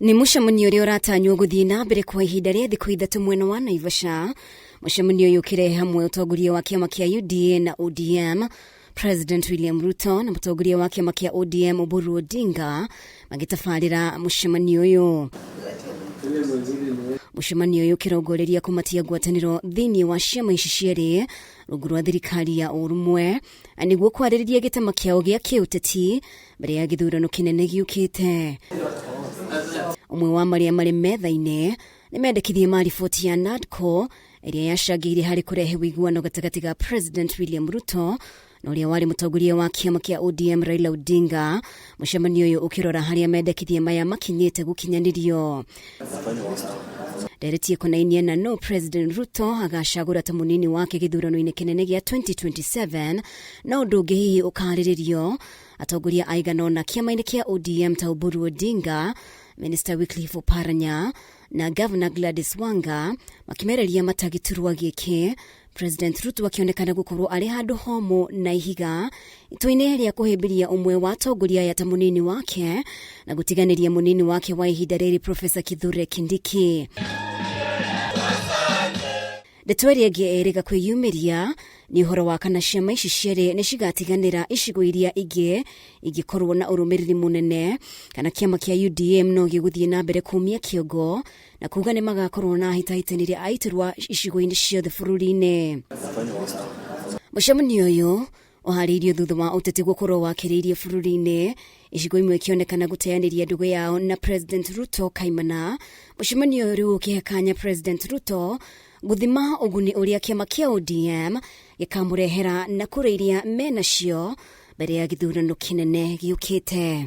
Ni mucemanio uria uratanywo guthii na mbere kwa ihinda ria thikũ ithatu mwena wa Naivasha. Mucemanio uyu ukirehe hamwe utongoria wa kiama kia UDA na ODM, President William Ruto na mutongoria wa kiama kia ODM Oburu Odinga magitabarĩra mucemanio uyu. Mucemanio uyu ukirongoreria kumatia ngwatanĩro thiini wa ciama ici cierĩ rungu rwa thirikari ya urumwe niguo kwarĩrĩria gĩtama kĩao gĩa kĩũteti mbere ya gĩthurano kĩnene gĩũkĩte. Umwe wa maria marĩ metha-inĩ nĩ mendekithie mariboti ya NADCO ĩrĩa yacangĩire harĩ kũrehe ũiguano gatagatĩ ga President William Ruto na ũrĩa warĩ mũtongoria wa kiama kia ODM Raila Odinga. Mucemanio ũyũ ũkĩrora harĩa mendekithie maya makinyĩte gũkinyanĩrio. Nderetie konainie na no President Ruto agacagũra ta mũnini wake gĩthurano-inĩ kĩnene gĩa 2027 na ũndũ ũngĩ hihi ũkarĩrĩrio atongoria aigana ũna kĩama-inĩ kia ODM ta Oburu Odinga, Minister Wycliffe Oparanya na Governor Gladys Wanga makimereria matagiturwa gĩkĩ. President Ruto akionekana gũkorwo arĩ handũ homũ na ihiga itũinĩ rĩa kũhĩmbĩria ũmwe wa atongoria aya ta mũnini wake na gũtiganĩria mũnini wake wa ihinda rĩrĩ Professor Kithure Kindiki. Ndeto ĩrĩa ĩngĩ ĩrĩga kwĩyumĩria nĩ ũhoro wa kana ciama ici cierĩ nĩ cigatiganĩra icigo iria ingĩ ingĩkorwo na ũrũmĩrĩri mũnene, kana kiama kia UDM no gĩgũthiĩ na mbere kumia kĩongo na kuga nĩ magakorwo na hĩtahĩtanĩria a iturwa icigo-inĩ ciothe bũrũri-inĩ. Mucemanio ũyũ ũharĩirio thutha wa ũteti gũkorwo wakĩrĩirie bũrũri-inĩ, icigo imwe ikĩonekana gũteanĩria ndũgũ yao na President Ruto kaimana. Mucemanio ũyũ ũkĩhe kanya President Ruto guthima ũguni ũrĩa kiama kia ODM gĩkamũrehera na kũrĩa iria menacio mbere ya gĩthurano kĩnene gĩũkĩte.